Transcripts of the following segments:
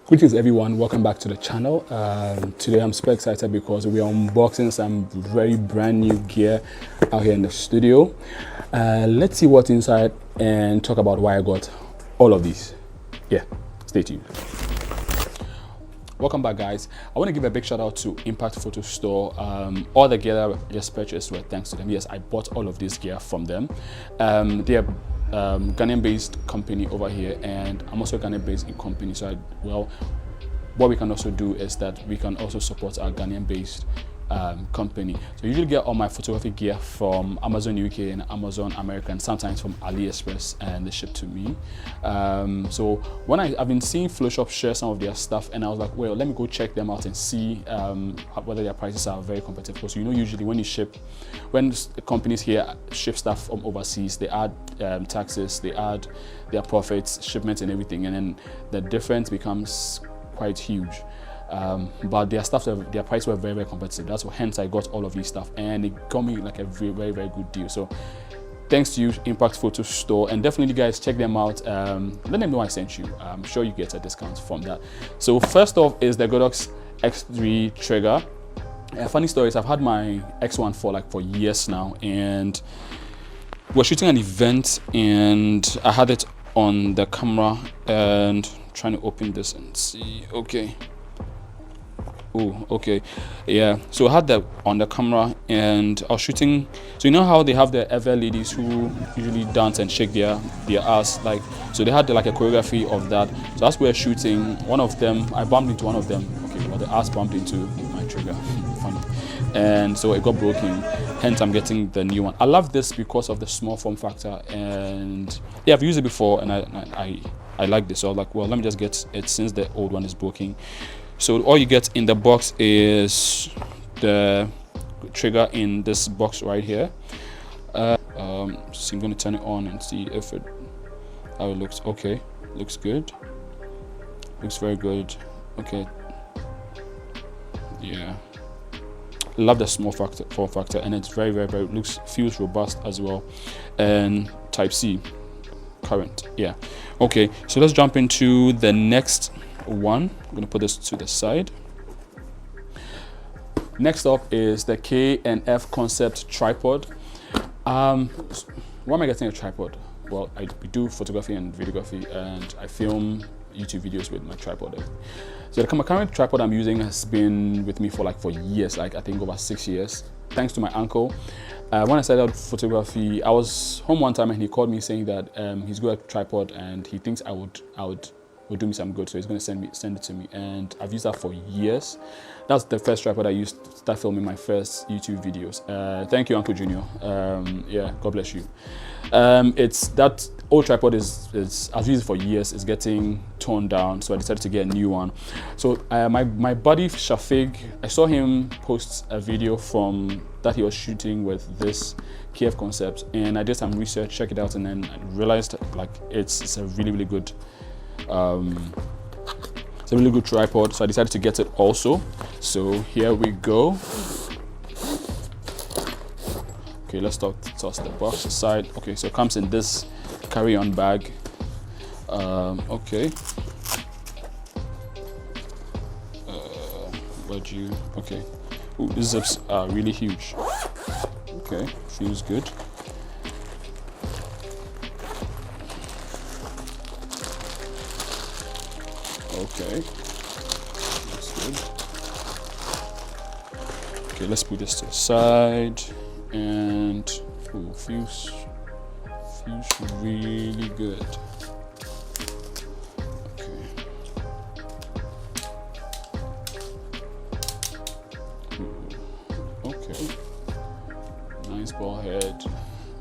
Greetings everyone, welcome back to the channel. Today I'm super excited because we are unboxing some very brand new gear out here in the studio. Let's see what's inside and talk about why I got all of these. Yeah, stay tuned. Welcome back guys. I want to give a big shout out to Impactfoto Store. All the gear that I just purchased were thanks to them. Yes, I bought all of this gear from them. They are Ghanaian-based company over here, and I'm also Ghanaian-based in company. So what we can also do is that we can also support our Ghanaian-based company. So I usually get all my photography gear from Amazon UK and Amazon America, and sometimes from AliExpress, and they ship to me. So when I've been seeing Flowshop share some of their stuff, and I was like, well, let me go check them out and see whether their prices are very competitive. Because usually when companies here ship stuff from overseas, they add taxes, they add their profits, shipments, and everything, and then the difference becomes quite huge. But their stuff, their prices were very, very competitive. That's hence I got all of these stuff, and it got me like a very, very, very good deal. So thanks to you, Impactfoto Store, and definitely guys check them out. Let them know I sent you. I'm sure you get a discount from that. So first off is the Godox X3 trigger. Funny story is I've had my X1 for years now, and we're shooting an event, and I had it on the camera, and trying to open this and see. Okay. Oh, okay, yeah. So I had that on the camera, and I was shooting. So you know how they have the ever ladies who usually dance and shake their ass, like, so they had like a choreography of that. So as we were shooting, one of them, I bumped into one of them. Okay, well, the ass bumped into my trigger. Funny. And so it got broken. Hence, I'm getting the new one. I love this because of the small form factor, and yeah, I've used it before, and I like this. So I was like, well, let me just get it since the old one is broken. So all you get in the box is the trigger in this box right here. So I'm going to turn it on and see how it looks. Okay, looks good. Looks very good. Okay. Yeah. Love the small form factor, and it's very, very, very feels robust as well. And Type C current. Yeah. Okay. So let's jump into the next one. I'm going to put this to the side. Next up is the K&F Concept tripod. Why am I getting a tripod? Well, I do photography and videography, and I film YouTube videos with my tripod. So the current tripod I'm using has been with me for years, like I think over 6 years, thanks to my uncle. When I started photography, I was home one time and he called me saying that he's got a tripod and he thinks I would do me some good, so he's going to send it to me, and I've used that for years. That's the first tripod I used to start filming my first YouTube videos. Thank you, Uncle Junior. Yeah, God bless you. It's that old tripod is I've used it for years. It's getting toned down, so I decided to get a new one. So my buddy Shafiq, I saw him post a video from that he was shooting with this KF Concept, and I did some research, check it out, and then I realized like it's a really, really good. It's a really good tripod, so I decided to get it also. So here we go. Okay, let's toss the box aside. Okay, so it comes in this carry-on bag. Okay. Okay. Ooh, these zips are really huge. Okay, feels good. Okay, that's good. Okay, let's put this to the side, and ooh, feels really good. Okay. Ooh, okay. Nice ball head.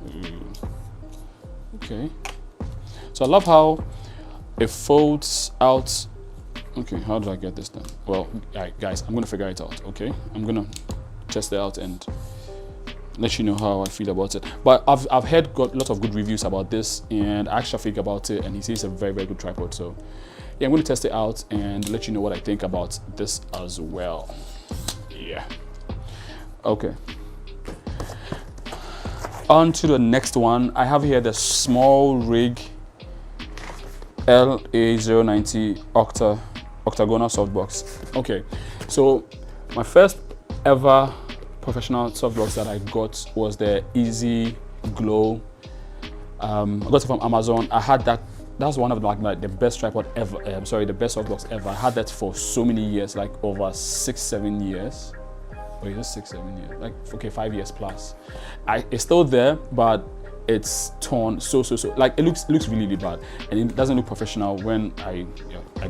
Ooh. Okay. So I love how it folds out. Okay, how do I get this done? Well, guys, I'm gonna figure it out. Okay, I'm gonna test it out and let you know how I feel about it. But I've heard got a lot of good reviews about this, and I asked Shafiq about it, and he says it's a very, very good tripod. So yeah, I'm gonna test it out and let you know what I think about this as well. Yeah. Okay. On to the next one. I have here the small rig LA090 octagonal softbox. Okay, so my first ever professional softbox that I got was the Easy Glow. I got it from Amazon. I had that. That's one of the best tripod ever. The best softbox ever. I had that for so many years, like over 6-7 years. Wait, just 6-7 years? Like, okay, 5 years plus. It's still there, but it's torn so. Like, it looks really bad, and it doesn't look professional when I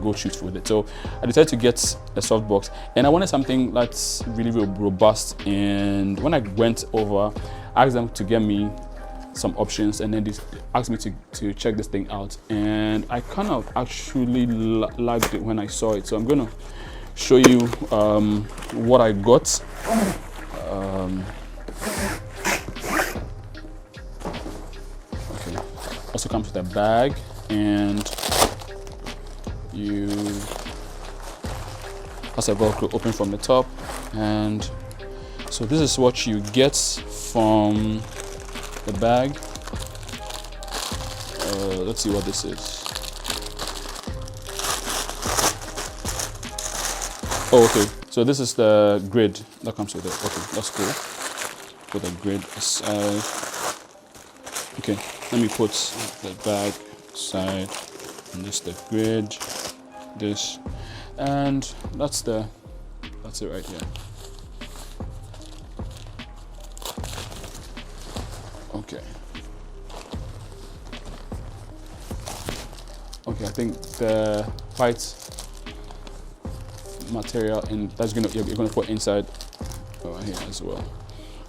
go shoot with it. So I decided to get a softbox, and I wanted something that's really robust. And when I went over, I asked them to get me some options, and then they asked me to check this thing out, and I kind of actually liked it when I saw it. So I'm gonna show you what I got. Okay. Also comes with a bag, and you has a Velcro open from the top, and so this is what you get from the bag. Let's see what this is. Oh, okay. So this is the grid that comes with it. Okay, that's cool. Put the grid aside. Okay, let me put the bag aside. And this the grid. This, and that's it right here. Okay. Okay, I think the white material and you're gonna put inside over here as well.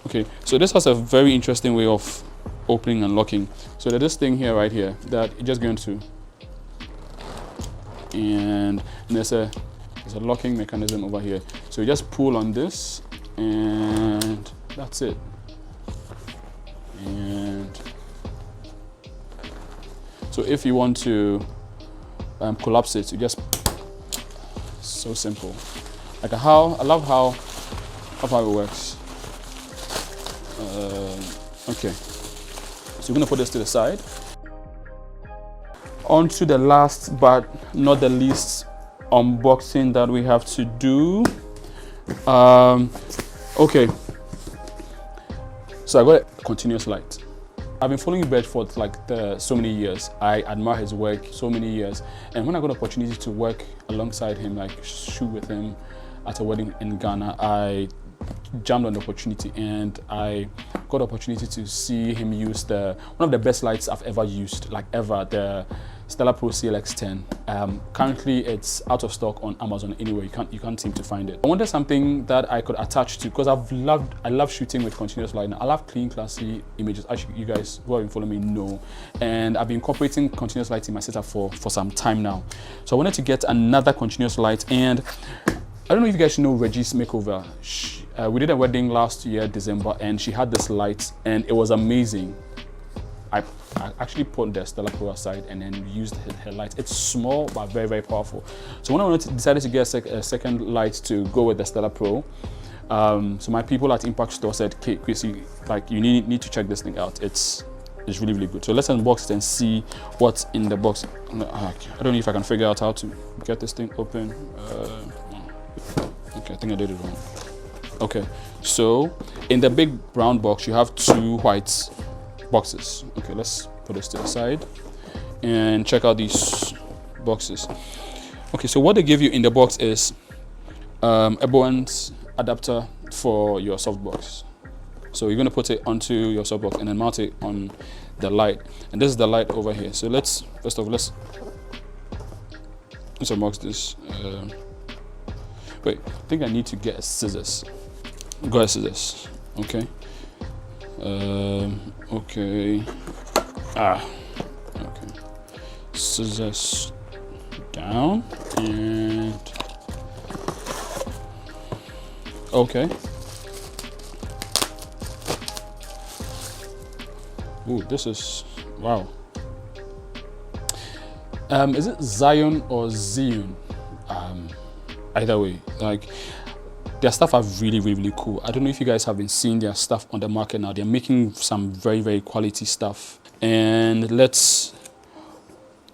Okay, so this has a very interesting way of opening and locking. So there's this thing here, right here, that you're just going to, and there's a locking mechanism over here. So you just pull on this, and that's it. And so if you want to collapse it, you just, so simple. Like I love how it works. Okay, so we're gonna put this to the side. On to the last but not the least unboxing that we have to do. Okay, so I got a continuous light. I've been following Bed for like so many years. I admire his work so many years, and when I got the opportunity to work alongside him, like shoot with him at a wedding in Ghana, I jumped on the opportunity, and I got the opportunity to see him use one of the best lights I've ever used, like ever, the Stella Pro CLX10. Currently it's out of stock on Amazon anyway. You can't seem to find it. I wanted something that I could attach to, because I love shooting with continuous lighting. I love clean, classy images, as you guys who have been following me know, and I've been incorporating continuous light in my setup for some time now. So I wanted to get another continuous light, and I don't know if you guys know Reggie's Makeover. We did a wedding last year, December, and she had this light, and it was amazing. I actually put the Stella Pro aside and then used her light. It's small but very, very powerful. So when I decided to get a second light to go with the Stella Pro, so my people at Impact Store said, "Okay, Chrissy, like you need to check this thing out. It's really, really good." So let's unbox it and see what's in the box. I don't know if I can figure out how to get this thing open. Okay, I think I did it wrong. Okay, so in the big brown box you have two white boxes. Okay, let's put this to the side and check out these boxes. Okay, so what they give you in the box is a buoyant adapter for your softbox. So you're going to put it onto your softbox and then mount it on the light, and this is the light over here. So let's unbox this. Wait, I think I need to get scissors. Got a scissors. Okay. Okay. Okay. Scissors down, and okay. Ooh, this is, wow. Is it Zion or Zion? Either way, like, their stuff are really, really, really cool. I don't know if you guys have been seeing their stuff on the market now. They're making some very, very quality stuff. And let's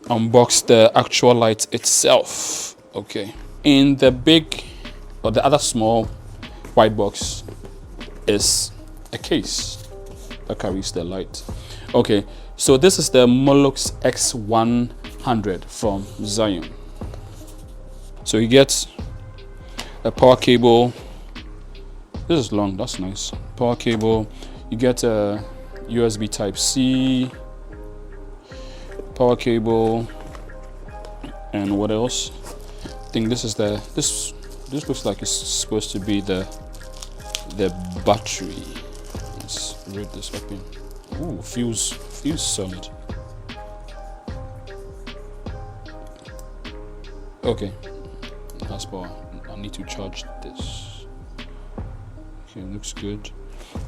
unbox the actual light itself. Okay, in the big or the other small white box is a case that carries the light. Okay, so this is the Molux X100 from Zion. So you get a power cable. This is long, that's nice. Power cable. You get a USB type C, power cable, and what else? I think this is the this looks like it's supposed to be the battery. Let's rip this open. Ooh, feels solid. Okay, that's power. I need to charge this. Okay, looks good.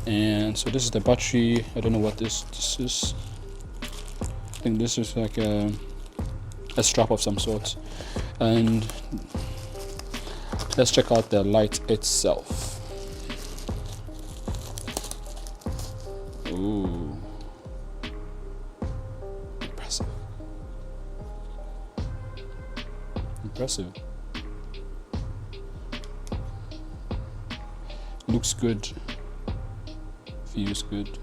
And so this is the battery. I don't know what this is. I think this is like a strap of some sort. And let's check out the light itself. Ooh, impressive. Impressive. Looks good. Feels good.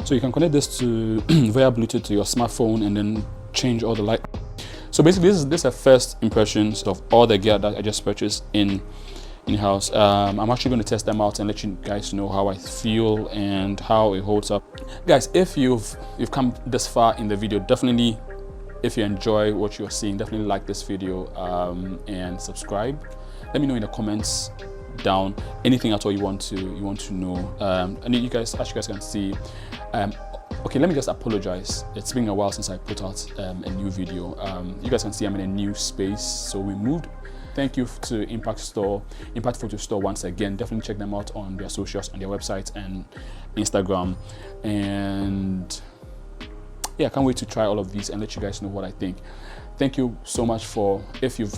So you can connect this to via Bluetooth to your smartphone and then change all the light. So basically this is a first impressions of all the gear that I just purchased in-house. I'm actually going to test them out and let you guys know how I feel and how it holds up. Guys, if you've come this far in the video, definitely, if you enjoy what you're seeing, definitely like this video and subscribe. Let me know in the comments down anything at all you want to know. And you guys, as you guys can see, okay, let me just apologize. It's been a while since I put out a new video. You guys can see I'm in a new space, so we moved. Thank you to Impactfoto Store once again. Definitely check them out on their socials, on their website and Instagram. And yeah, I can't wait to try all of these and let you guys know what I think. Thank you so much if you've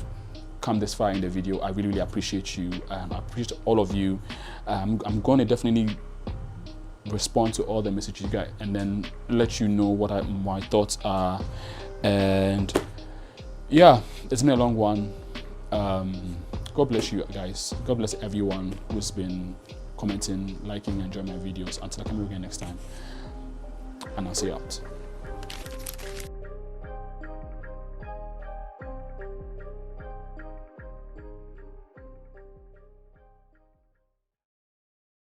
come this far in the video. I really appreciate you. I appreciate all of you. I'm going to definitely respond to all the messages you got and then let you know what my thoughts are. And yeah, it's been a long one. God bless you guys. God bless everyone who's been commenting, liking, and enjoying my videos. Until I come again next time, and I'll see you out.